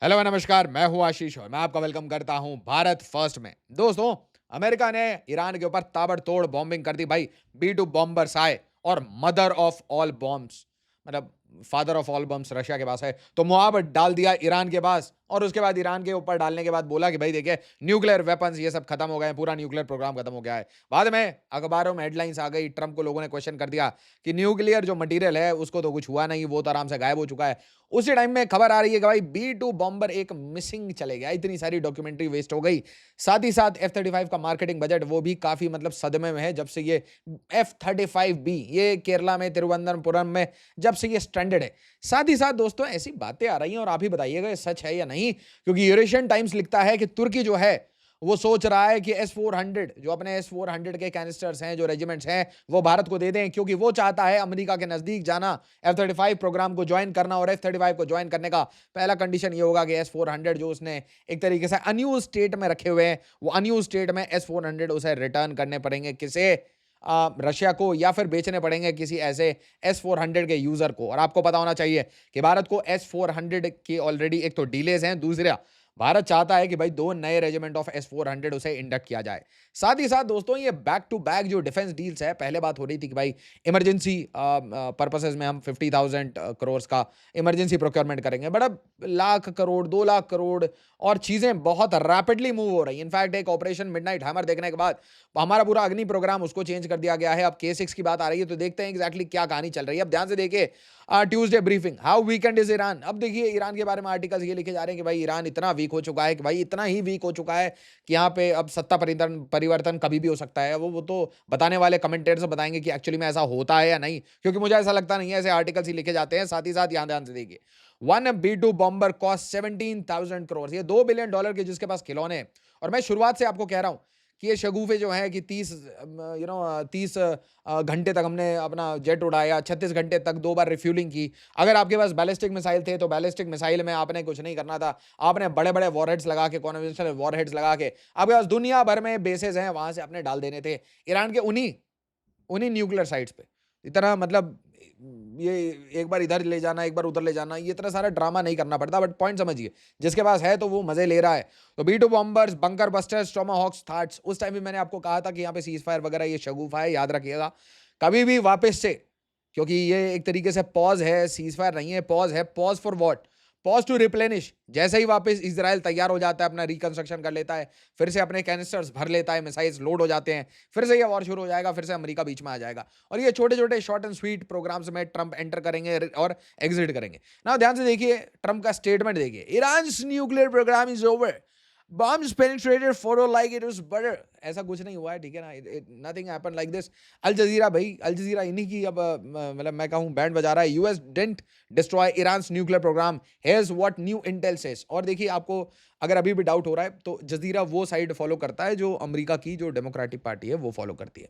Hello नमस्कार, मैं हूं आशीष और मैं आपका वेलकम करता हूं भारत फर्स्ट में। दोस्तों, अमेरिका ने ईरान के ऊपर ताबड़तोड़ बॉम्बिंग कर दी भाई। बी टू बॉम्बर्स आए और मदर ऑफ ऑल बॉम्ब्स, मतलब father of all bombs Russia के पास है, तो मुआब डाल दिया ईरान के पास। और उसके बाद ईरान के ऊपर डालने के बाद बोला कि भाई देखिए, न्यूक्लियर वेपन्स ये सब खत्म हो गए हैं, पूरा न्यूक्लियर प्रोग्राम खत्म हो गया है। बाद में अखबारों में हेडलाइंस आ गई, ट्रंप को लोगों ने क्वेश्चन कर दिया कि न्यूक्लियर जो मटेरियल है उसको तो कुछ हुआ नहीं, वो तो आराम से गायब हो चुका है। उसी टाइम में खबर आ रही है कि भाई बी टू बॉम्बर एक मिसिंग चले गया, इतनी सारी डॉक्यूमेंट्री वेस्ट हो गई। साथ ही साथ F-35 का मार्केटिंग बजट वो भी काफी मतलब सदमे में है जब से ये F-35B ये केरला में तिरुवनंतपुरम में जब से ये स्ट्रैंडेड है। साथ ही साथ दोस्तों ऐसी बातें आ रही हैं और आप ही बताइएगा ये सच है या नहीं, क्योंकि यूरेशियन टाइम्स लिखता है कि तुर्की जो है वो सोच रहा है कि S-400 जो अपने S-400 के कैनिस्टर्स हैं, जो रेजिमेंट्स हैं, वो भारत को दे दें, क्योंकि वो चाहता है अमेरिका के नजदीक जाना, F-35 प्रोग्राम को ज्वाइन करना। और F-35 को ज्वाइन करने का पहला कंडीशन ये होगा कि S-400 जो उसने एक तरीके से अनयूज स्टेट में रखे हुए हैं, वो अनयूज स्टेट में S-400 उसे रिटर्न करने पड़ेंगे किसे, रशिया को, या फिर बेचने पड़ेंगे किसी ऐसे S-400 के यूजर को। और आपको पता होना चाहिए कि भारत को S-400 की ऑलरेडी एक तो डीलेज हैं, दूसरा भारत चाहता है कि भाई 2 नए रेजिमेंट ऑफ S-400 उसे इंडक्ट किया जाए। साथ ही साथ दोस्तों ये बैक टू बैक जो डिफेंस डील्स है, पहले बात हो रही थी कि भाई इमरजेंसी पर्पसेस में हम 50,000 करोड़ का इमरजेंसी प्रोक्योरमेंट करेंगे, बट अब लाख करोड़, 2 लाख करोड़ और चीजें बहुत रैपिडली मूव हो रही हैं। इनफैक्ट एक ऑपरेशन मिडनाइट हैमर देखने के बाद हमारा पूरा अग्नि प्रोग्राम उसको चेंज कर दिया गया है। अब K6 की बात आ रही है, तो देखते हैं एग्जैक्टली क्या कहानी चल रही है। अब ध्यान से देखिए, Tuesday briefing, how weekend is Iran. अब देखिए ईरान के बारे में आर्टिकल्स ये लिखे जा रहे हैं कि भाई ईरान इतना वीक हो चुका है, कि भाई इतना ही वीक हो चुका है कि यहाँ पे अब सत्ता परिवर्तन परिवर्तन कभी भी हो सकता है। वो तो बताने वाले कमेंटेटर्स बताएंगे कि एक्चुअली में ऐसा होता है या नहीं, क्योंकि मुझे ऐसा लगता नहीं है, ऐसे आर्टिकल्स ही लिखे जाते हैं। साथ ही साथ यहाँ ध्यान से देखिए, one B2 bomber cost 17,000 crore, ये $2 बिलियन के जिसके पास खिलौने हैं। और मैं शुरुआत से आपको कह रहा हूं कि ये शगुफे जो है कि 30 घंटे तक हमने अपना जेट उड़ाया, 36 घंटे तक 2 बार रिफ्यूलिंग की। अगर आपके पास बैलिस्टिक मिसाइल थे तो बैलिस्टिक मिसाइल में आपने कुछ नहीं करना था, आपने बड़े बड़े वॉरहेड्स लगा के, कॉन्वेंशनल वॉरहेड्स लगा के, आपके पास दुनिया भर में बेसेस हैं, वहां से आपने डाल देने थे ईरान के उन्हीं उन्हीं न्यूक्लियर साइट्स पे। इतना मतलब ये एक बार इधर ले जाना, एक बार उधर ले जाना, ये इतना सारा ड्रामा नहीं करना पड़ता। बट पॉइंट समझिए, जिसके पास है तो वो मजे ले रहा है। तो B2 bombers, bunker busters, Tomahawks, that's, उस टाइम भी मैंने आपको कहा था कि यहाँ पे सीज फायर वगैरह ये शगुफा है, याद रखिएगा। कभी भी वापस से, क्योंकि ये एक तरीके से पॉज है, सीज फायर नहीं है, पॉज है। Pause for what? Pause to replenish. जैसे ही वापस इजराइल तैयार हो जाता है, अपना रिकंस्ट्रक्शन कर लेता है, फिर से अपने कैनिस्टर्स भर लेता है, मिसाइल्स लोड हो जाते हैं, फिर से ये वॉर शुरू हो जाएगा, फिर से अमेरिका बीच में आ जाएगा। और ये छोटे छोटे शॉर्ट एंड स्वीट प्रोग्राम्स में ट्रंप एंटर करेंगे और एग्जिट करेंगे ना। ध्यान से देखिए, ट्रंप का स्टेटमेंट देखिए, Iran nuclear program is over, bombs penetrated photo like it was butter। ऐसा कुछ नहीं हुआ है, ठीक है ना, नथिंग हैपेंड लाइक दिस। अल जजीरा भाई, अल जजीरा इन्हीं की अब मतलब मैं कहूँ बैंड बजा रहा है। US didn't destroy Iran nuclear program, here's what new intel says. और देखिए, आपको अगर अभी भी डाउट हो रहा है तो जजीरा वो साइड फॉलो करता है जो अमेरिका की जो डेमोक्रेटिक पार्टी है वो फॉलो करती है।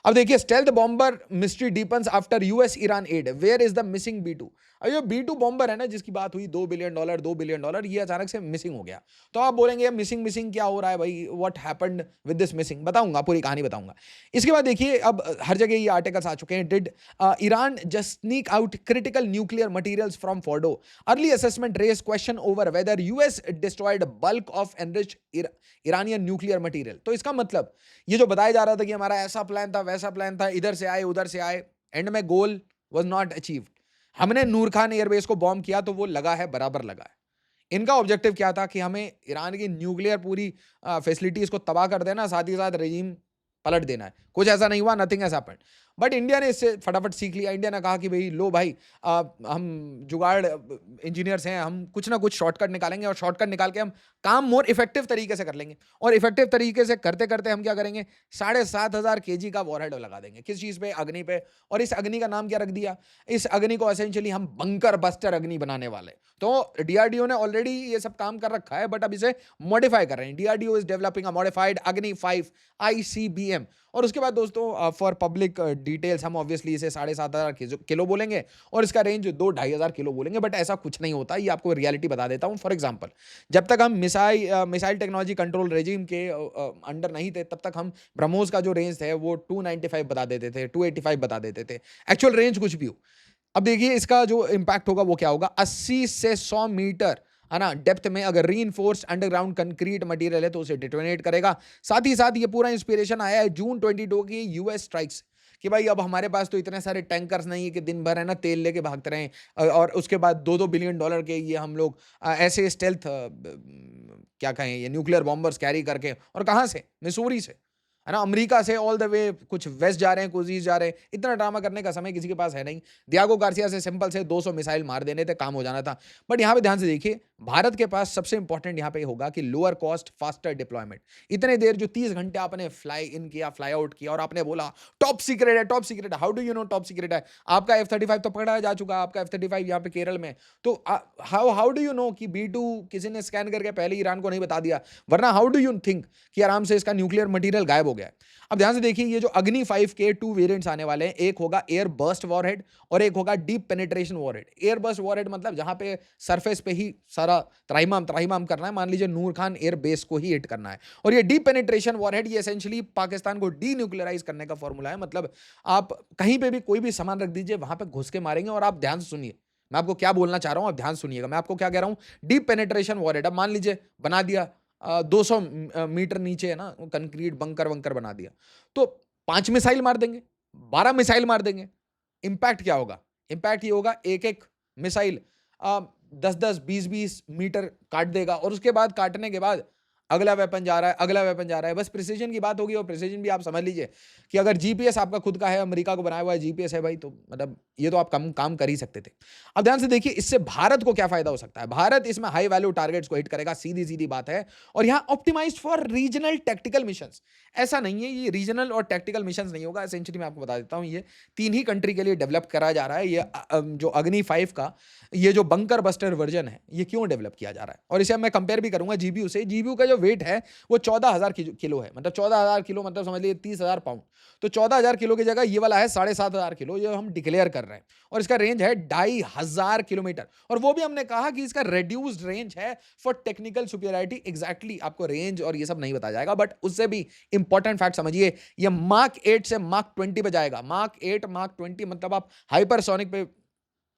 अब देखिए, stealth bomber mystery deepens after US Iran raid, where is the missing B2। अब ये B2 बॉम्बर है ना जिसकी बात हुई, $2 बिलियन, ये अचानक से मिसिंग हो गया। तो आप बोलेंगे मिसिंग मिसिंग क्या हो रहा है भाई, what happened with this missing? बताऊंगा, पूरी कहानी बताऊंगा। इसके बाद देखिए, अब हर जगह ये आर्टिकल्स आ चुके हैं। Did Iran just sneak out critical nuclear materials from Fordow, early assessment raise question over whether US destroyed bulk of enriched Iranian nuclear material. तो इसका मतलब ये जो बताया जा रहा था कि हमारा ऐसा प्लान था, वैसा प्लान था, इधर से आए उधर से आए, एंड में गोल वाज नॉट अचीव्ड। हमने नूर खान एयरबेस को बॉम्ब किया तो वो लगा है, बराबर लगा है। इनका ऑब्जेक्टिव क्या था कि हमें ईरान की न्यूक्लियर पूरी फैसिलिटीज को तबाह कर देना, साथ ही साथ रेजिम पलट देना है। कुछ ऐसा नहीं हुआ, nothing has happened. But India ने इससे फटाफट सीख लिया। इंडिया ने कहा कि भाई लो भाई, हम जुगाड़ इंजीनियर्स हैं, हम कुछ ना कुछ शॉर्टकट निकालेंगे और शॉर्टकट निकाल के हम काम मोर इफेक्टिव तरीके से कर लेंगे। और इफेक्टिव तरीके से करते करते हम क्या करेंगे, 7,500 kg का वॉरहेड लगा देंगे। किस चीज पे? अग्नि पे। और इस अग्नि का नाम क्या रख दिया? इस अग्नि को एसेंशियली हम बंकर बस्टर अग्नि बनाने वाले। तो डीआरडीओ ने ऑलरेडी ये सब काम कर रखा है, बट अब इसे मॉडिफाई कर रहे हैं। DRDO is developing a modified अग्नि 5 ICBM। और उसके बाद दोस्तों, फॉर पब्लिक डिटेल्स, हम ऑब्वियसली इसे 7,500 किलो बोलेंगे और इसका रेंज 2-2,500 किलो बोलेंगे। बट ऐसा कुछ नहीं होता, ये आपको रियलिटी बता देता हूं। फॉर एग्जांपल, जब तक हम मिसाइल टेक्नोलॉजी कंट्रोल रेजिम के अंडर नहीं थे, तब तक हम ब्रह्मोस का जो रेंज है वो 295 बता देते थे, 285 बता देते थे, एक्चुअल रेंज कुछ भी हो। अब देखिए इसका जो इंपैक्ट होगा वो क्या होगा, 80 से 100 मीटर है ना, डेप्थ में अगर रीइंफोर्स्ड अंडरग्राउंड कंक्रीट मटेरियल है तो उसे डिटोनेट करेगा। साथ ही साथ ये पूरा इंस्पिरेशन आया है जून 22 की यूएस स्ट्राइक्स, कि भाई अब हमारे पास तो इतने सारे टैंकर्स नहीं है कि दिन भर है ना तेल लेके भागते रहें, और उसके बाद 2-2 बिलियन डॉलर के ये हम लोग ऐसे स्टेल्थ क्या कहें ये न्यूक्लियर बॉम्बर्स कैरी करके, और कहाँ से, मिसूरी से, है ना, अमेरिका से ऑल द वे कुछ वेस्ट जा रहे हैं, कुछ ईस्ट जा रहे हैं। इतना ड्रामा करने का समय किसी के पास है नहीं। दियागो गार्सिया से सिंपल से 200 मिसाइल मार देने थे, काम हो जाना था। बट यहाँ पे ध्यान से देखिए, भारत के पास सबसे इंपॉर्टेंट यहाँ पे होगा कि लोअर कॉस्ट फास्टर डिप्लॉयमेंट। इतने देर जो 30 घंटे आपने फ्लाई इन किया, फ्लाई आउट किया, और आपने बोला टॉप सीक्रेट है, टॉप सीक्रेट है। How do you know top secret है? आपका F-35 तो पकड़ा जा चुका है, आपका F-35 यहाँ पे केरल में। तो हाउ डू यू नो कि B2 किसी ने स्कैन करके पहले ईरान को नहीं बता दिया? वरना हाउ डू यू थिंक कि आराम से इसका न्यूक्लियर मटेरियल गायब हो गया है? अब ध्यान से देखिए, ये जो अग्नि 5 के 2 वेरिएंट्स आने वाले हैं, एक होगा एयर बर्स्ट वॉरहेड और एक होगा deep penetration warhead. Air burst warhead मतलब जहां पे सरफेस पे ही सारा त्राहिमाम त्राहिमाम करना है, मान लीजिए नूर खान एयर बेस को ही हिट करना है। और ये डीप पेनिट्रेशन वॉरहेड ये एसेंशियली पाकिस्तान को डीन्यूक्लियराइज करने का फॉर्मूला है। मतलब आप कहीं पे भी कोई भी सामान रख दीजिए, वहां पे घुस के मारेंगे। और आप ध्यान से सुनिए, मैं आपको क्या बोलना चाह रहा हूं, आप ध्यान सुनिएगा। मैं आपको क्या कह रहा हूं, डीप पेनिट्रेशन वॉरहेड। अब मान लीजिए बना दिया 200 मीटर नीचे, है ना, कंक्रीट बंकर वंकर बना दिया, तो 5 मिसाइल मार देंगे, 12 मिसाइल मार देंगे। इंपैक्ट क्या होगा? इंपैक्ट ये होगा, एक एक मिसाइल 10-10 20-20 मीटर काट देगा, और उसके बाद काटने के बाद अगला वेपन जा रहा है, अगला वेपन जा रहा है। बस प्रिसीजन की बात होगी, और प्रिसीजन भी आप समझ लीजिए कि अगर जीपीएस आपका खुद का है, अमेरिका को बनाया हुआ है जीपीएस है भाई, तो मतलब ये तो आप कम काम कर ही सकते थे। अब ध्यान से देखिए, इससे भारत को क्या फायदा हो सकता है। भारत इसमें हाई वैल्यू टारगेट्स को हिट करेगा, सीधी सीधी बात है। और यहाँ optimised for regional tactical missions. ऐसा नहीं है ये रीजनल और टैक्टिकल मिशंस नहीं होगा, एसेंशियली मैं आपको बता देता हूँ, ये 3 ही कंट्री के लिए डेवलप करा जा रहा है। ये जो अग्नि 5 का ये जो बंकर बस्टर वर्जन है, ये क्यों डेवलप किया जा रहा है, और इसे मैं कंपेयर भी करूंगा जीबीयू से। जीबीयू का जो वेट है वो 14,000 किलो है। मतलब 14,000 किलो मतलब समझ लीजिए 30,000 पाउंड। तो 14,000 किलो की जगह ये वाला है 7,500 किलो, ये हम डिक्लेयर कर रहे हैं। और इसका रेंज है 2,500 किलोमीटर। और वो भी हमने कहा कि इसका रेड्यूस्ड रेंज है फॉर टेक्निकल सुपीरियरिटी। एग्जैक्टली आपको रेंज और ये सब नहीं बताया जाएगा, बट उससे भी इंपॉर्टेंट फैक्ट समझिए, ये मार्क 8 से मार्क 20 पे जाएगा। मार्क 8 मार्क 20 मतलब आप हाइपरसोनिक पे,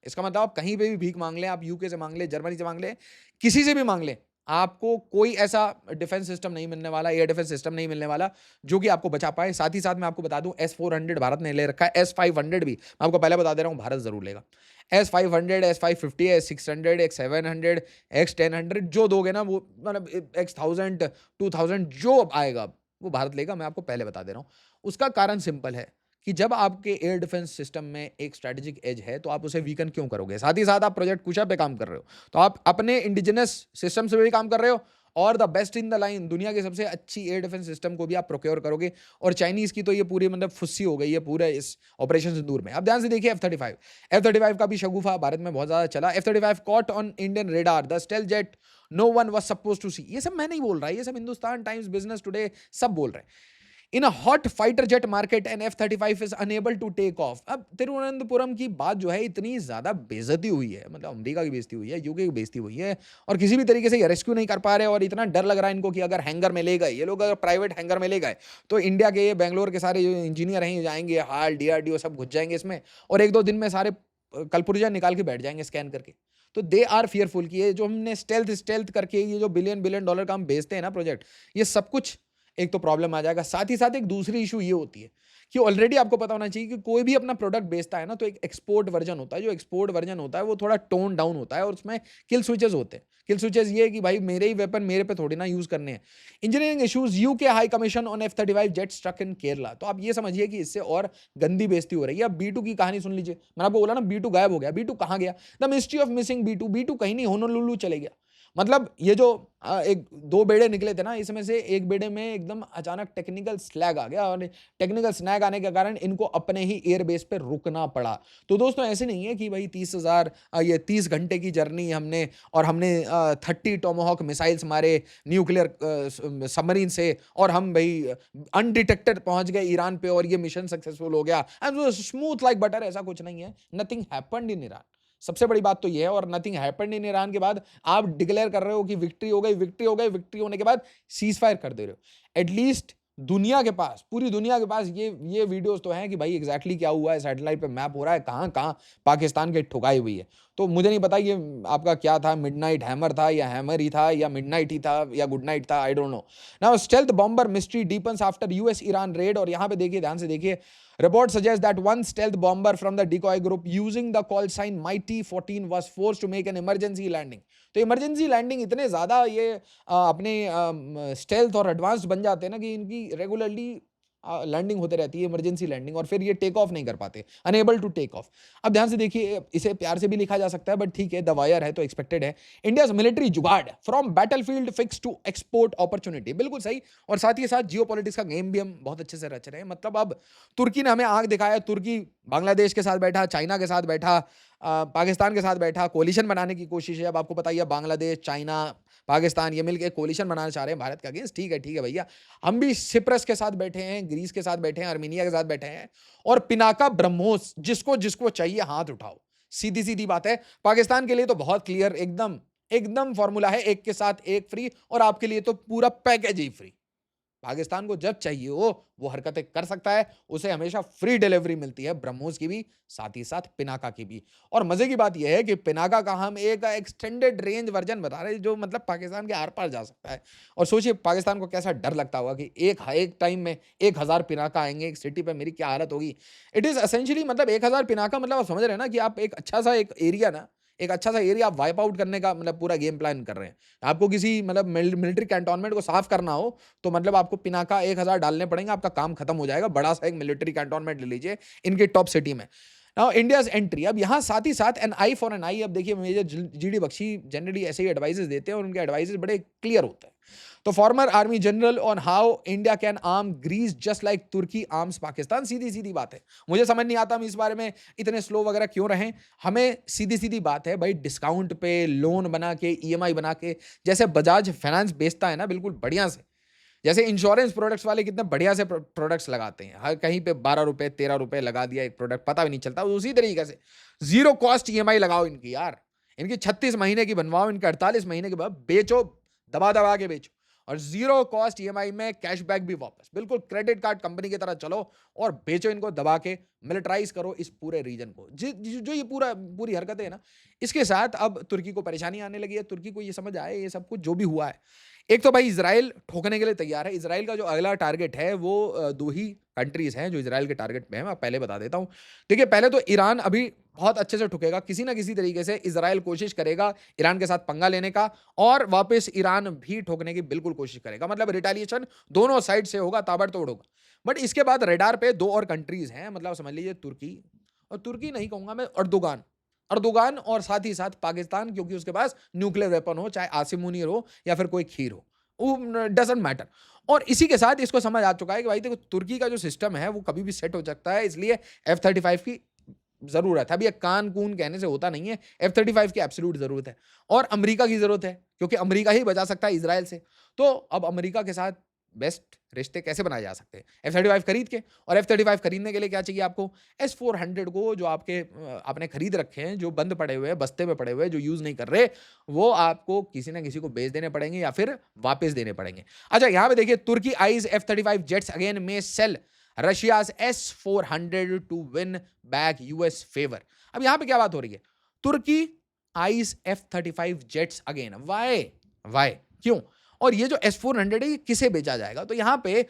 इसका मतलब आप कहीं पे भी भीख मांग लें, आप यूके से मांग लें, जर्मनी से मांग लें, किसी से भी मांग लें, आपको कोई ऐसा डिफेंस सिस्टम नहीं मिलने वाला, एयर डिफेंस सिस्टम नहीं मिलने वाला जो कि आपको बचा पाए। साथ ही साथ मैं आपको बता दूं, S-400 भारत ने ले रखा है, S-500 भी मैं आपको पहले बता दे रहा हूं भारत जरूर लेगा। S-500, S-550, S-600, X-700, X-1000 जो दोगे ना, वो मतलब X-1000, 2000 जो आएगा वो भारत लेगा, मैं आपको पहले बता दे रहा हूं। उसका कारण सिंपल है कि जब आपके एयर डिफेंस सिस्टम में एक स्ट्रेटेजिक एज है, तो आप उसे वीकन क्यों करोगे? साथ ही साथ आप प्रोजेक्ट कुशा पे काम कर रहे हो, तो आप अपने इंडिजिनस सिस्टम से भी काम कर रहे हो, और the best in the line दुनिया की सबसे अच्छी एयर डिफेंस सिस्टम को भी आप प्रोक्योर करोगे। और चाइनीज की तो ये पूरी मतलब फुस्सी हो गई है पूरे इस ऑपरेशन सिंदूर में। अब ध्यान से देखिए, F-35 का भी शगुफा भारत में बहुत ज्यादा चला। F-35 caught on Indian radar, the stealth jet no one was supposed to see. ये सब मैं नहीं बोल रहा, ये सब हिंदुस्तान टाइम्स, बिजनेस टुडे सब बोल रहे हैं। In a hot fighter jet market an F-35 is unable to take off. अब तिरुवनंतपुरम की बात जो है, इतनी ज्यादा बेइज्जती हुई है, मतलब अमेरिका की बेइज्जती हुई है, यूके की बेइज्जती हुई है, और किसी भी तरीके से ये रेस्क्यू नहीं कर पा रहे। और इतना डर लग रहा है इनको कि अगर हैंगर में ले गए ये लोग, अगर प्राइवेट हैंगर में ले गए, तो इंडिया के, ये बेंगलोर के सारे जो इंजीनियर हैं जाएंगे, हाल DRDO सब घुस जाएंगे इसमें, और 1-2 दिन में सारे कलपुर्जा निकाल के बैठ जाएंगे स्कैन करके। तो दे आर फियरफुल कि ये जो हमने स्टेल्थ स्टेल्थ करके ये जो बिलियन बिलियन डॉलर का हम बेचते हैं ना प्रोजेक्ट, ये सब कुछ एक तो प्रॉब्लम आ जाएगा। साथ ही साथ एक दूसरी इशू ये होती है कि ऑलरेडी आपको पता होना चाहिए कि कोई भी अपना प्रोडक्ट बेचता है ना, तो एक एक्सपोर्ट वर्जन होता है। जो एक्सपोर्ट वर्जन होता है वो थोड़ा टोन डाउन होता है, और उसमें किल स्विचेस होते हैं। किल स्विचेस ये है कि भाई मेरे ही वेपन मेरे पे थोड़ी ना यूज करने हैं। Engineering issues, UK high commission on F-35 jet struck in Kerala. तो आप ये समझिए कि इससे और गंदी बेइज्जती हो रही है। अब B2 की कहानी सुन लीजिए। मैंने आपको बोला ना B2 गायब हो गया। B2 कहां गया? The mystery of missing B2। B2 कहीं नहीं, होनोलुलु चले गया। मतलब ये जो एक 2 बेड़े निकले थे ना, इसमें से एक बेड़े में एकदम अचानक टेक्निकल स्लैग आ गया, और टेक्निकल स्नैग आने के कारण इनको अपने ही एयरबेस पे रुकना पड़ा। तो दोस्तों ऐसे नहीं है कि भाई 30,000 ये 30 घंटे की जर्नी हमने, और हमने 30 टोमाहॉक मिसाइल्स मारे न्यूक्लियर सबमरीन से, और हम भाई अनडिटेक्टेड पहुंच गए ईरान पे, और ये मिशन सक्सेसफुल हो गया एंड स्मूथ लाइक बटर। ऐसा कुछ नहीं है। Nothing happened in Iran. सबसे बड़ी बात तो ये है। और नथिंग हैपेंड इन ईरान के बाद आप डिक्लेयर कर रहे हो कि विक्ट्री हो गई, विक्ट्री हो गई, विक्ट्री होने के बाद सीज फायर कर दे रहे हो। एटलीस्ट दुनिया के पास, पूरी दुनिया के पास ये वीडियोस तो हैं कि भाई एग्जैक्टली क्या हुआ है, सैटेलाइट पे मैप हो रहा है, कहाँ कहाँ पाकिस्तान के ठुकाई हुई है। तो मुझे नहीं पता ये आपका क्या था, मिडनाइट हैमर था या हैमर ही था या मिडनाइट ही था या गुड नाइट था, I don't know. Now stealth bomber mystery deepens after US Iran raid, और यहाँ पे देखिए, ध्यान से देखिए, report suggests that one stealth bomber from the decoy group using the call sign Mighty 14 was forced to make an emergency landing. तो emergency landing इतने ज्यादा ये अपने स्टेल्थ और एडवांस्ड बन जाते हैं ना कि इनकी रेगुलरली लैंडिंग होते रहती है, इमरजेंसी लैंडिंग, और फिर ये टेक ऑफ नहीं कर पाते, अनेबल टू टेक ऑफ। अब ध्यान से देखिए, इसे प्यार से भी लिखा जा सकता है, बट ठीक है, द वायर है तो एक्सपेक्टेड है। India's military jugaad from battlefield fix to export opportunity, बिल्कुल सही। और साथ ही साथ जियोपॉलिटिक्स का गेम भी हम बहुत अच्छे से रच रहे हैं। मतलब अब तुर्की ने हमें आंख दिखाया, तुर्की बांग्लादेश के साथ बैठा, चाइना के साथ बैठा, पाकिस्तान के साथ बैठा, कोलिशन बनाने की कोशिश है। अब आपको पता ही है, बांग्लादेश, चाइना, पाकिस्तान ये मिलकर कोलिशन बनाना चाह रहे हैं भारत के अगेंस्ट। ठीक है भैया, हम भी सिप्रस के साथ बैठे हैं, ग्रीस के साथ बैठे हैं, आर्मीनिया के साथ बैठे हैं, और पिनाका ब्रह्मोस, जिसको जिसको चाहिए हाथ उठाओ। सीधी सीधी बात है, पाकिस्तान के लिए तो बहुत क्लियर, एकदम एकदम फॉर्मूला है, एक के साथ एक फ्री, और आपके लिए तो पूरा पैकेज ही फ्री। पाकिस्तान को जब चाहिए हो वो हरकतें कर सकता है, उसे हमेशा फ्री डिलीवरी मिलती है, ब्रह्मोस की भी, साथ ही साथ पिनाका की भी। और मजे की बात यह है कि पिनाका का हम एक एक्सटेंडेड रेंज वर्जन बता रहे हैं, जो मतलब पाकिस्तान के आर पार जा सकता है। और सोचिए पाकिस्तान को कैसा डर लगता होगा कि एक टाइम में 1,000 पिनाका आएंगे एक सिटी पे, मेरी क्या हालत होगी। इट इज एसेंशियली, मतलब 1,000 पिनाका, मतलब आप समझ रहे हैं ना कि आप एक अच्छा सा एक एरिया ना, एक अच्छा सा एरिया आप वाइप आउट करने का मतलब पूरा गेम प्लान कर रहे हैं। आपको किसी मतलब मिलिट्री कैंटोनमेंट को साफ करना हो तो मतलब आपको पिनाका 1,000 डालने पड़ेंगे, आपका काम खत्म हो जाएगा। बड़ा सा एक मिलिट्री कैंटोनमेंट ले लीजिए इनके टॉप सिटी में। नाउ इंडियाज एंट्री, अब यहाँ साथ ही साथ एन आई फॉर एन आई। अब देखिए, मेजर जीडी बख्शी जनरली ऐसे ही एडवाइजेस देते हैं और उनके एडवाइजेस बड़े क्लियर होते हैं। तो former army general on how India can arm Greece just like Turkey arms Pakistan. सीधी सीधी बात है, मुझे समझ नहीं आता हम इस बारे में इतने स्लो वगैरह क्यों रहे। हमें सीधी सीधी बात है भाई, डिस्काउंट पे लोन बना के, ईएमआई बना के, जैसे बजाज फाइनेंस बेचता है ना, बिल्कुल बढ़िया से, जैसे इंश्योरेंस प्रोडक्ट्स वाले कितने बढ़िया से प्रोडक्ट्स लगाते हैं, हर कहीं पे 12 रुपए 13 रुपए लगा दिया एक प्रोडक्ट, पता भी नहीं चलता। उसी तरीके से जीरो कॉस्ट ईएमआई लगाओ इनकी यार, इनकी 36 महीने की बनवाओ, इनके 48 महीने के बाद बेचो, दबा दबा के बेचो, और जीरो कॉस्ट ईएमआई में कैशबैक भी वापस, बिल्कुल क्रेडिट कार्ड कंपनी की तरह चलो और बेचो इनको दबा के, मिलिटराइज करो इस पूरे रीजन को। जो ये पूरी हरकतें है ना, इसके साथ अब तुर्की को परेशानी आने लगी है। तुर्की को ये समझ आए ये सब कुछ जो भी हुआ है, एक तो भाई इजराइल ठोकने के लिए तैयार है। इजराइल का जो अगला टारगेट है वो दो ही कंट्रीज हैं जो इजराइल के टारगेट पे हैं, मैं पहले बता देता हूं। देखिए, पहले तो ईरान अभी बहुत अच्छे से ठुकेगा, किसी ना किसी तरीके से इजराइल कोशिश करेगा ईरान के साथ पंगा लेने का, और वापस ईरान भी ठोकने की बिल्कुल कोशिश करेगा। मतलब रिटेलिएशन दोनों साइड से होगा, ताबड़तोड़ होगा। बट इसके बाद रडार पे दो और कंट्रीज हैं, मतलब समझ लीजिए तुर्की, और तुर्की नहीं कहूंगा मैं, अर्दोगान, अर्दोगान, और साथ ही साथ पाकिस्तान, क्योंकि उसके पास न्यूक्लियर वेपन हो, चाहे आसिम मुनीर हो या फिर कोई खीर हो, वो डजंट मैटर। और इसी के साथ इसको समझ आ चुका है कि भाई देखो, तुर्की का जो सिस्टम है वो कभी भी सेट हो सकता है, इसलिए F-35 की जरूरत है। अभी एक कान कून कहने से होता नहीं है, F-35 की एब्सोल्यूट जरूरत है, और अमेरिका की जरूरत है, क्योंकि अमेरिका ही बचा सकता है इजराइल से। तो अब अमेरिका के साथ बेस्ट रिश्ते कैसे बनाए जा सकते हैं, F-35 खरीद के। और F-35 खरीदने के लिए क्या चाहिए आपको, S-400 को, जो आपके आपने खरीद रखे हैं, जो बंद पड़े हुए हैं, बस्ते में पड़े हुए हैं, जो यूज नहीं कर रहे, वो आपको किसी ना किसी को बेच देने पड़ेंगे या फिर वापस देने पड़ेंगे। अच्छा, यहां पे देखिए, Turkey eyes F-35 jets again may sell Russia's S-400 to win back US favour. अब यहां पे क्या बात हो रही है, Turkey eyes F-35 jets again, why why, क्यों, और ये जो S-400 है ये किसे बेचा जाएगा। तो यहाँ पे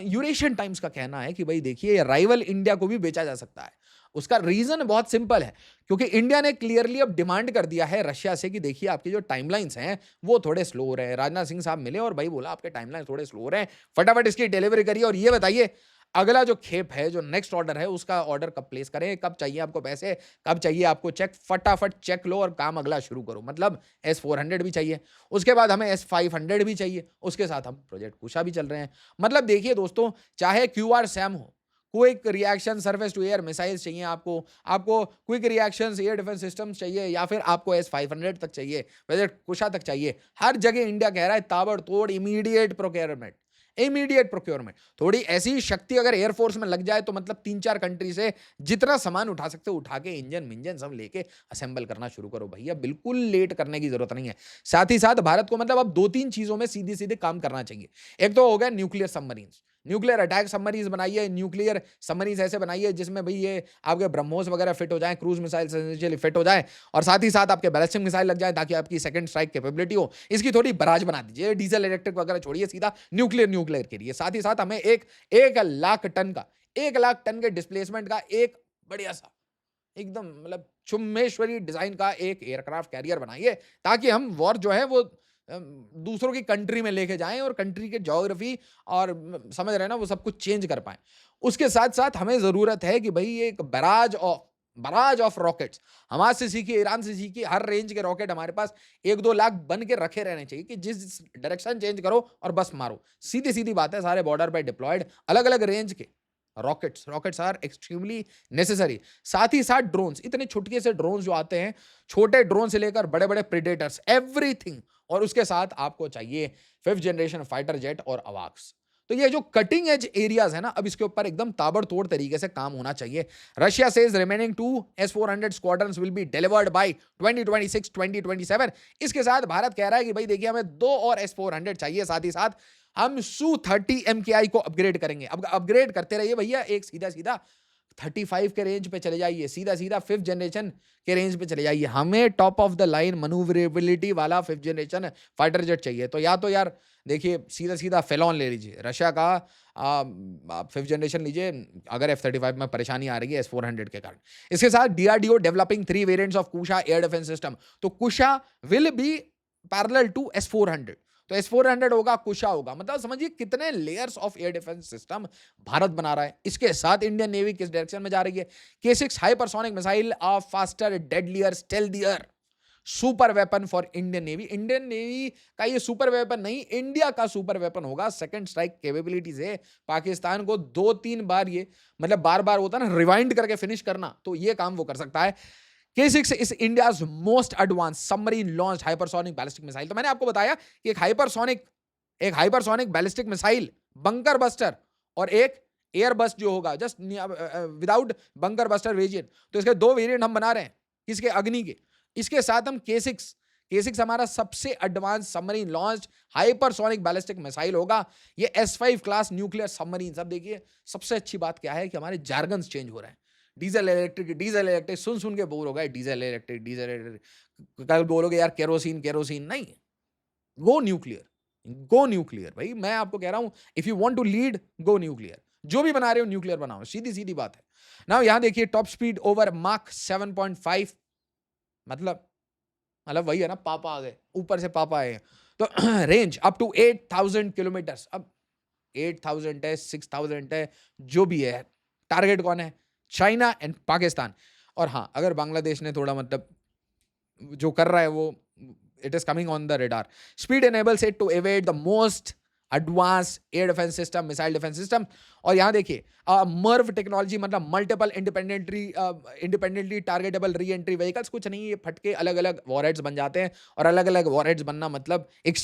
यूरेशियन टाइम्स का कहना है कि भाई देखिए, राइवल इंडिया को भी बेचा जा सकता है। उसका रीजन बहुत सिंपल है, क्योंकि इंडिया ने क्लियरली अब डिमांड कर दिया है रशिया से कि देखिए, आपकी जो टाइमलाइंस हैं वो थोड़े स्लो हो रहे हैं। राजनाथ सिंह साहब मिले और भाई बोला आपके टाइमलाइन थोड़े स्लो हो रहे हैं, फटाफट इसकी डिलीवरी करिए, और ये बताइए अगला जो खेप है, जो नेक्स्ट ऑर्डर है, उसका ऑर्डर कब प्लेस करें, कब चाहिए आपको पैसे, कब चाहिए आपको चेक, फटाफट चेक लो और काम अगला शुरू करो। मतलब S-400 भी चाहिए, उसके बाद हमें S-500 भी चाहिए, उसके साथ हम प्रोजेक्ट कुशा भी चल रहे हैं। मतलब देखिए दोस्तों, चाहे QR सैम हो, quick reaction surface to air missiles चाहिए आपको quick reaction air defence systems चाहिए, या फिर आपको S-500 तक चाहिए, प्रोजेक्ट कुशा तक चाहिए, हर जगह इंडिया कह रहा है ताबड़तोड़ इमीडिएट प्रोक्योरमेंट, इमीडिएट प्रोक्योरमेंट। थोड़ी ऐसी शक्ति अगर एयरफोर्स में लग जाए तो मतलब 3-4 कंट्री से जितना सामान उठा सकते हो उठा के इंजन मिंजन सब लेके असेंबल करना शुरू करो भैया, बिल्कुल लेट करने की जरूरत नहीं है। साथ ही साथ भारत को मतलब अब 2-3 चीजों में सीधे सीधे काम करना चाहिए। एक तो हो गया nuclear submarines, nuclear attack submarines बनाइए, न्यूक्लियर सबमरीन्स ऐसे बनाइए जिसमें भाई ये आपके ब्रह्मोस वगैरह फिट हो जाए, क्रूज मिसाइल फिट हो जाए और साथ ही साथ आपके बैलिस्टिक मिसाइल लग जाए ताकि आपकी सेकंड स्ट्राइक कैपेबिलिटी हो। इसकी थोड़ी बराज बना दीजिए, डीजल इलेक्ट्रिक वगैरह छोड़िए, सीधा न्यूक्लियर के लिए। साथ ही साथ हमें एक लाख टन का 1 लाख टन के डिस्प्लेसमेंट का एक बढ़िया सा एकदम मतलब चुम्मेश्वरी डिजाइन का एक एयरक्राफ्ट कैरियर बनाइए ताकि हम वॉर जो है वो दूसरों की कंट्री में लेके जाएं और कंट्री के ज्योग्राफी और समझ रहे हैं ना वो सब कुछ चेंज कर पाएं। उसके साथ साथ हमें जरूरत है कि भाई एक बराज ऑफ रॉकेट्स हमारे से सीखिए, ईरान से सीखिए, हर रेंज के रॉकेट हमारे पास 1-2 लाख बन के रखे रहने चाहिए कि जिस डायरेक्शन चेंज करो और बस मारो। सीधी सीधी बात है, सारे बॉर्डर पे डिप्लॉयड अलग अलग रेंज के रॉकेट्स आर एक्सट्रीमली नेसेसरी। साथ ही साथ ड्रोन्स, इतने छुटके से ड्रोन्स जो आते हैं, छोटे ड्रोन से लेकर बड़े बड़े प्रेडेटर्स, एवरीथिंग। और उसके साथ आपको चाहिए 5th जनरेशन फाइटर जेट और अवाक्स। तो ये जो कटिंग एज एरियाज है ना, अब इसके ऊपर एकदम ताबड़तोड़ तरीके से काम होना चाहिए। Russia says remaining 2 S-400 squadrons will be delivered by 2026-2027। इसके साथ भारत कह रहा है कि भाई देखिए हमें 2 और S-400 चाहिए, साथ ही साथ हम Su-30 MKI को अपग्रेड करेंगे। अब अपग्रेड करते रहिए भैया, एक सीधा सीधा 35 के रेंज पे चले जाइए, सीधा सीधा 5th जनरेशन के रेंज पे चले जाइए। हमें top of the line manoeuvrability वाला 5th जनरेशन फाइटर जेट चाहिए। तो या तो यार देखिए सीधा सीधा फेलॉन ले लीजिए, रशिया का 5th जनरेशन लीजिए अगर F-35 में परेशानी आ रही है S-400 के कारण। इसके साथ DRDO developing 3 variants of Kusha air defence system. तो Kusha will be parallel to S-400। तो S-400 होगा, कुशा होगा, मतलब समझिए कितने layers of air defence system Bharat बना रहा है। इसके साथ इंडियन नेवी किस डायरेक्शन में जा रही है? K6 hypersonic missile of faster, deadlier, stealthier super weapon for Indian Navy. Indian Navy का ये सुपर वेपन नहीं, इंडिया का सुपर वेपन होगा। सेकंड स्ट्राइक कैपेबिलिटी से पाकिस्तान को 2-3 बार ये मतलब बार बार होता है ना रिवाइंड करके फिनिश करना, तो ये काम वो कर सकता है। K6 is India's most advance submarine launch hypersonic ballistic missile. तो मैंने आपको बताया कि एक hypersonic ballistic missile, bunker buster और एक एयर बस्ट जो होगा just without bunker buster variant. तो इसके 2 वेरिएंट हम बना रहे हैं, किसके? अग्नि के। इसके साथ हम K6 हमारा सबसे advance submarine launch hypersonic ballistic missile होगा। ये S5 क्लास न्यूक्लियर सबमरीन। सब देखिए सबसे अच्छी बात क्या है कि हमारे जार्गन्स चेंज हो रहे हैं। डीजल इलेक्ट्रिक सुन के बोर हो गए। डीजल इलेक्ट्रिक कल बोलोगे यार केरोसिन नहीं, गो न्यूक्लियर भाई। मैं आपको कह रहा हूं if you want to lead, go nuclear. जो भी बना रहे हो न्यूक्लियर बनाओ, सीधी सीधी बात है ना। यहां देखिए टॉप स्पीड ओवर माक 7.5, मतलब वही है ना, पापा आ गए ऊपर से, पापा आए। तो रेंज अप टू 8,000 किलोमीटर। अब 8,000 है, 6,000 है, जो भी है, टारगेट कौन है? China and Pakistan. और हाँ, अगर बांग्लादेश ने थोड़ा मतलब जो कर रहा है वो it is coming on the radar. Speed enables it to evade the most advance air defence system, missile defence system. और यहां देखिए मर्व टेक्नोलॉजी, मतलब multiple independently targetable re entry vehicles. कुछ नहीं, ये फटके अलग अलग वॉरहेड्स बन जाते हैं। और अलग अलग वॉरहेड्स बनना मतलब एक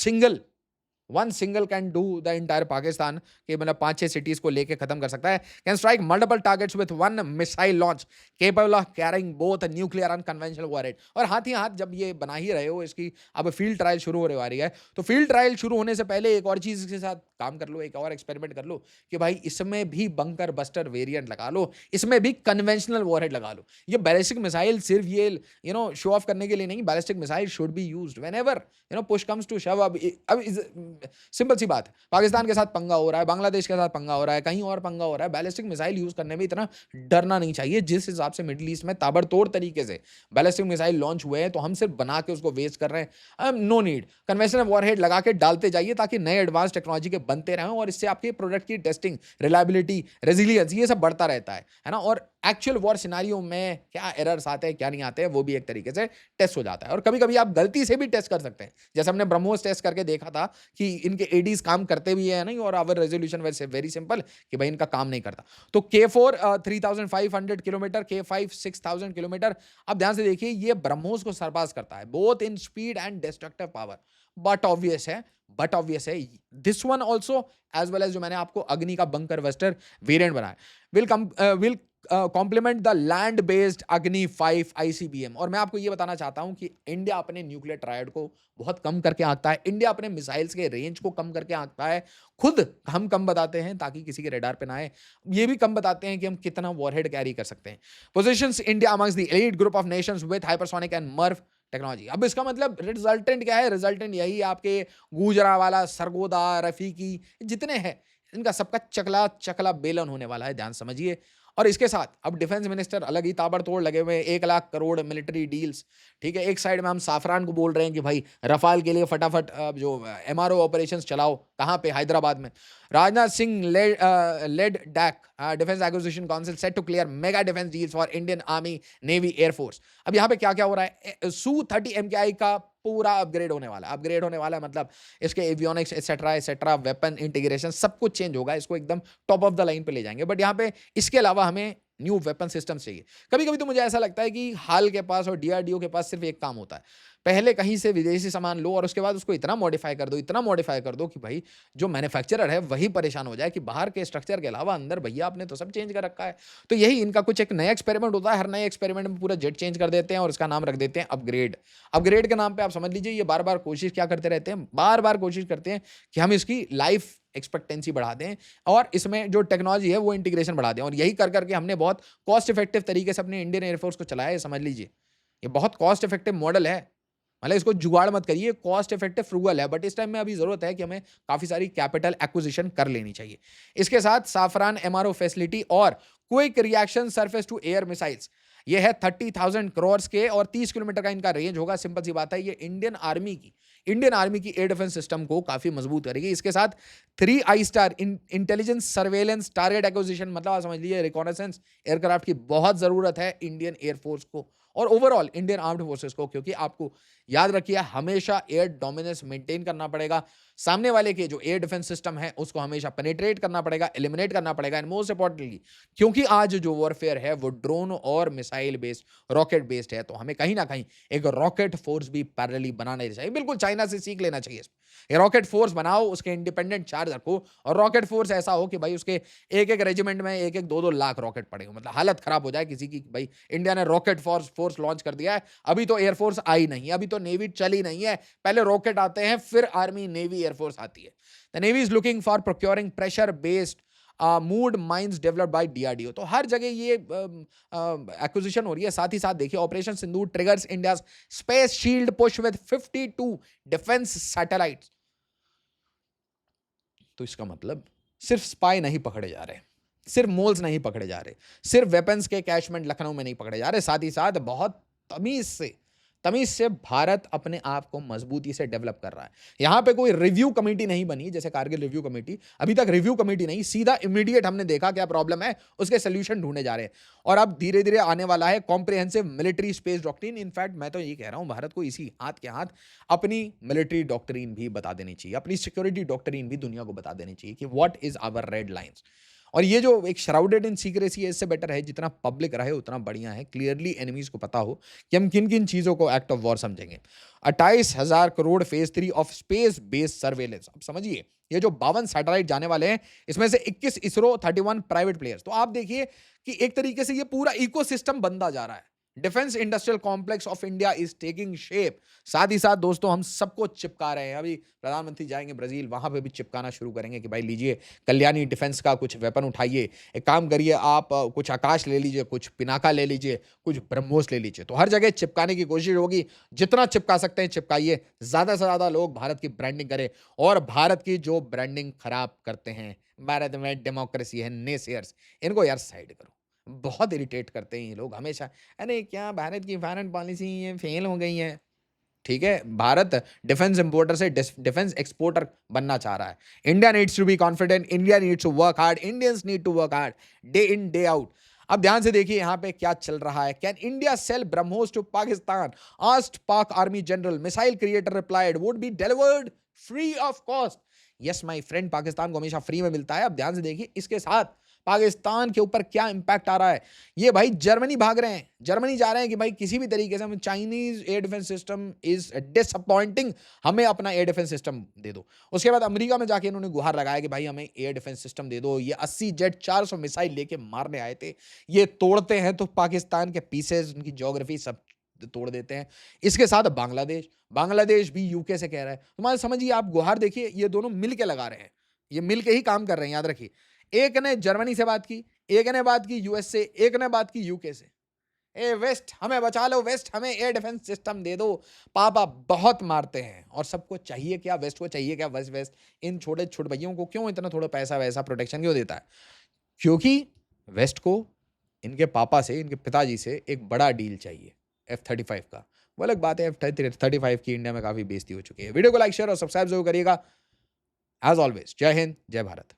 one single can do the entire Pakistan के मतलब 5-6 सिटीज को लेके खत्म कर सकता है। Can strike multiple targets with one missile launch, capable of carrying both nuclear and conventional warhead. और हाथ ही हाथ जब ये बना ही रहे हो, इसकी अब फील्ड ट्रायल शुरू होने वाली है, तो फील्ड ट्रायल शुरू होने से पहले एक और चीज के साथ काम कर लो, एक और एक्सपेरिमेंट कर लो कि भाई इसमें भी बंकर बस्टर वेरिएंट लगा लो, इसमें भी कन्वेंशनल वॉरहेड लगा लो। ये बैलिस्टिक मिसाइल सिर्फ ये शो ऑफ करने के लिए नहीं, ballistic missile should be used whenever push comes to shove. अब सिंपल सी बात है, पाकिस्तान के साथ पंगा हो रहा है, बांग्लादेश के साथ पंगा हो रहा है, कहीं और पंगा हो रहा है, बैलिस्टिक मिसाइल यूज करने में इतना डरना नहीं चाहिए। जिस हिसाब से मिडिल ईस्ट में ताबड़तोड़ तरीके से बैलिस्टिक मिसाइल लॉन्च हुए हैं, तो हम सिर्फ बना के उसको वेस्ट कर रहे हैं। No need. कन्वेंशनल वॉरहेड लगा के डालते जाइए ताकि नए एडवांस टेक्नोलॉजी के बनते रहें और इससे आपके प्रोडक्ट की टेस्टिंग, रिलायबिलिटी, रेजिलियंस ये सब बढ़ता रहता है ना। और एक्चुअल वॉर सिनारियो में क्या एरर्स आते हैं, क्या नहीं आते हैं, वो भी एक तरीके से टेस्ट हो जाता है। और कभी-कभी आप गलती से भी टेस्ट कर सकते हैं। जैसे हमने ब्रह्मोस टेस्ट करके देखा था कि इनके एडीज़ काम करते भी हैं नहीं, और our resolution very very simple कि भाई इनका काम नहीं करता। तो K4 3500 किलोमीटर, K5 6000 किलोमीटर। अब ध्यान से देखिए, ये ब्रह्मोस को सरपास करता है both in speed and destructive power. But obvious है this one also as well as जो मैंने आपको अग्नि का बंकर बस्टर वेरिएंट बनाया will complement the land based Agni 5 ICBM। और मैं आपको ये बताना चाहता हूं कि इंडिया अपने न्यूक्लियर ट्रायड को बहुत कम करके आंकता है, इंडिया अपने मिसाइल्स के रेंज को कम करके आंकता है। खुद हम कम बताते हैं ताकि किसी के रेडार पे ना आए, ये भी कम बताते हैं कि हम कितना वॉरहेड कैरी कर सकते हैं। Positions India amongst the elite group of nations with hypersonic and morph technology. अब इसका मतलब रिजल्टेंट क्या है? रिजल्टेंट यही आपके गुजरावाला, सरगोदा, रफीकी जितने हैं, इनका सबका चकला चकला बेलन होने वाला है, ध्यान समझिए। और इसके साथ अब डिफेंस मिनिस्टर अलग ही ताबड़तोड़ लगे हुए हैं, 1 लाख करोड़ मिलिट्री डील्स। ठीक है, एक साइड में हम साफरान को बोल रहे हैं कि भाई रफाल के लिए फटाफट जो MRO ऑपरेशंस चलाओ, कहाँ पे? हैदराबाद में। Rajnath Singh led DAC defence acquisition council set to clear mega defence deals for Indian army, navy, air force. अब यहाँ पे क्या क्या हो रहा है? Su-30 MKI का पूरा अपग्रेड होने वाला है। अपग्रेड होने वाला है मतलब इसके एवियोनिक्स एटसेट्रा वेपन इंटीग्रेशन सब कुछ चेंज होगा, इसको एकदम टॉप ऑफ द लाइन पे ले जाएंगे। बट यहाँ पे इसके अलावा हमें न्यू वेपन सिस्टम चाहिए। कभी कभी तो मुझे ऐसा लगता है कि हाल के पास और DRDO के पास सिर्फ एक काम होता है, पहले कहीं से विदेशी सामान लो और उसके बाद उसको इतना मॉडिफाई कर दो कि भाई जो मैन्युफैक्चरर है वही परेशान हो जाए कि बाहर के स्ट्रक्चर के अलावा अंदर भैया आपने तो सब चेंज कर रखा है। तो यही इनका कुछ एक नया एक्सपेरिमेंट होता है, हर नए एक्सपेरिमेंट में पूरा जेट चेंज कर देते हैं और इसका नाम रख देते हैं अपग्रेड। अपग्रेड के नाम पे आप समझ लीजिए ये बार बार कोशिश क्या करते रहते हैं, बार बार कोशिश करते हैं कि हम इसकी लाइफ एक्सपेक्टेंसी बढ़ा दें और इसमें जो टेक्नोलॉजी है वो इंटीग्रेशन बढ़ा दें। और यही कर करके हमने बहुत कॉस्ट इफेक्टिव तरीके से अपने इंडियन एयरफोर्स को चलाया है, समझ लीजिए। ये बहुत कॉस्ट इफेक्टिव मॉडल है, मतलब इसको जुगाड़ मत करिए, कॉस्ट इफेक्टिव फ्रूगल है। बट इस टाइम में अभी जरूरत है कि हमें काफी सारी कैपिटल एक्विजिशन कर लेनी चाहिए। इसके साथ साफरान MRO फैसिलिटी और quick reaction surface to air missiles, ये है 30,000 करोड़ के और 30 किलोमीटर का इनका रेंज होगा। सिंपल सी बात है, ये इंडियन आर्मी की एयर डिफेंस सिस्टम को काफी मजबूत करेगी। इसके साथ 3 star intelligence surveillance target acquisition, मतलब आप समझ लीजिए रिकॉनेसेंस एयरक्राफ्ट की बहुत जरूरत है इंडियन एयरफोर्स को और ओवरऑल इंडियन आर्म्ड फोर्सेस को, क्योंकि आपको याद रखिए हमेशा एयर डोमिनेंस मेंटेन करना पड़ेगा। सामने वाले के जो एयर डिफेंस सिस्टम है उसको हमेशा पेनिट्रेट करना पड़ेगा, एलिमिनेट करना पड़ेगा। एंड मोस्ट इंपॉर्टेंटली, क्योंकि आज जो वॉरफेयर है वो ड्रोन और मिसाइल बेस्ड, रॉकेट बेस्ड है, तो हमें कहीं ना कहीं एक रॉकेट फोर्स भी पैरेलली बनाना चाहिए। बिल्कुल चाइना से सीख लेना चाहिए। ये रॉकेट फोर्स बनाओ, उसके इंडिपेंडेंट चार्ज रखो और रॉकेट फोर्स ऐसा हो कि भाई उसके एक एक रेजिमेंट में 1-1 2-2 लाख रॉकेट पड़े हो। मतलब हालत खराब हो जाए किसी की, भाई इंडिया ने रॉकेट फोर्स लॉन्च कर दिया है, अभी तो एयरफोर्स आई नहीं है, अभी तो नेवी चली नहीं है, पहले रॉकेट आते हैं फिर आर्मी, नेवी, एयरफोर्स आती है। The navy is looking for procuring pressure based mood mines developed by DRDO। तो हर जगह ये एक्विजिशन हो रही है। साथ ही साथ देखिए operation Sindoor triggers India space shield push with 52 defence satellites. तो इसका मतलब सिर्फ स्पाई नहीं पकड़े जा रहे, सिर्फ मोल्स नहीं पकड़े जा रहे, सिर्फ वेपन्स के कैशमेंट लखनऊ में नहीं पकड़े जा रहे, साथ ही साथ बहुत तमीज से भारत अपने आप को मजबूती से डेवलप कर रहा है। यहां पे कोई रिव्यू कमेटी नहीं बनी जैसे कारगिल रिव्यू कमेटी, अभी तक रिव्यू कमेटी नहीं, सीधा इमीडिएट हमने देखा क्या प्रॉब्लम है, उसके सोल्यूशन ढूंढे जा रहे हैं। और अब धीरे धीरे आने वाला है comprehensive military space doctrine. In fact मैं तो ये कह रहा हूं भारत को इसी हाथ के हाथ अपनी मिलिट्री डॉक्ट्रिन भी बता देनी चाहिए, अपनी सिक्योरिटी डॉक्ट्रिन भी दुनिया को बता देनी चाहिए कि what is our red lines. और ये जो एक श्राउडेड इन सीक्रेसी है, इससे बेटर है जितना पब्लिक रहे उतना बढ़िया है, क्लियरली एनिमीज को पता हो कि हम किन किन चीजों को एक्ट ऑफ वॉर समझेंगे। 28,000 crore phase 3 of space based surveillance. अब समझिए ये जो 52 सैटेलाइट जाने वाले हैं, इसमें से 21 इसरो, 31 प्राइवेट प्लेयर्स। तो आप देखिए कि एक तरीके से ये पूरा इकोसिस्टम बनता जा रहा है। Defence industrial complex of India is taking shape. साथ ही साथ दोस्तों हम सबको चिपका रहे हैं। अभी प्रधानमंत्री जाएंगे ब्राजील, वहां पे भी चिपकाना शुरू करेंगे कि भाई लीजिए कल्याणी डिफेंस का कुछ वेपन उठाइए, एक काम करिए आप कुछ आकाश ले लीजिए, कुछ पिनाका ले लीजिए, कुछ ब्रह्मोस ले लीजिए। तो हर जगह चिपकाने की कोशिश होगी, जितना चिपका सकते हैं चिपकाइए, ज्यादा से ज्यादा लोग भारत की ब्रांडिंग करें। और भारत की जो ब्रांडिंग खराब करते हैं, भारत में डेमोक्रेसी है, नेसेयर्स, इनको यार साइड करो। बहुत इरिटेट करते हैं ये लोग हमेशा, अरे क्या भारत की फॉरेन पॉलिसी ये फेल हो गई है। ठीक है, भारत डिफेंस इंपोर्टर से डिफेंस एक्सपोर्टर बनना चाह रहा है। India needs to be confident, India needs to work hard, Indians need to work hard day in day out. अब ध्यान से देखिए यहाँ पे क्या चल रहा है। Can India sell BrahMos to Pakistan? Asked Pak army general. Missile creator replied would be delivered free of cost. Yes my friend, Pakistan को हमेशा फ्री में मिलता है। अब ध्यान से देखिए इसके साथ पाकिस्तान के ऊपर क्या इंपैक्ट आ रहा है। ये भाई जर्मनी भाग रहे हैं, जर्मनी जा रहे हैं कि भाई किसी भी तरीके से हमें Chinese air defence system is disappointing, हमें अपना एयर डिफेंस सिस्टम दे दो। उसके बाद अमेरिका में जाके इन्होंने गुहार लगाया कि भाई हमें एयर डिफेंस सिस्टम दे दो। ये 80 जेट 400 मिसाइल लेके मारने आए थे, ये तोड़ते हैं तो पाकिस्तान के पीसेज, उनकी ज्योग्राफी सब तोड़ देते हैं। इसके साथ बांग्लादेश, बांग्लादेश भी यूके से कह रहा है। तुम्हारे समझिए, आप गुहार देखिए, ये दोनों मिल के लगा रहे हैं, ये मिल के ही काम कर रहे हैं, याद रखिए। एक ने जर्मनी से बात की, एक ने बात की यूएस से, एक ने बात की यूके से। ए वेस्ट हमें बचा लो, वेस्ट हमें एयर डिफेंस सिस्टम दे दो। पापा बहुत मारते हैं और सबको चाहिए क्या? वेस्ट को चाहिए क्या? वेस्ट वेस्ट इन छोटे छोटे भैयों को क्यों इतना थोड़ा पैसा वैसा प्रोटेक्शन क्यों देता है? क्योंकि वेस्ट को इनके पापा से, इनके पिताजी से एक बड़ा डील चाहिए F-35 का। वो अलग बात है, F-35 की इंडिया में काफी बेइज्जती हो चुकी है। वीडियो को लाइक शेयर और सब्सक्राइब जरूर करिएगा। एज ऑलवेज, जय हिंद, जय भारत।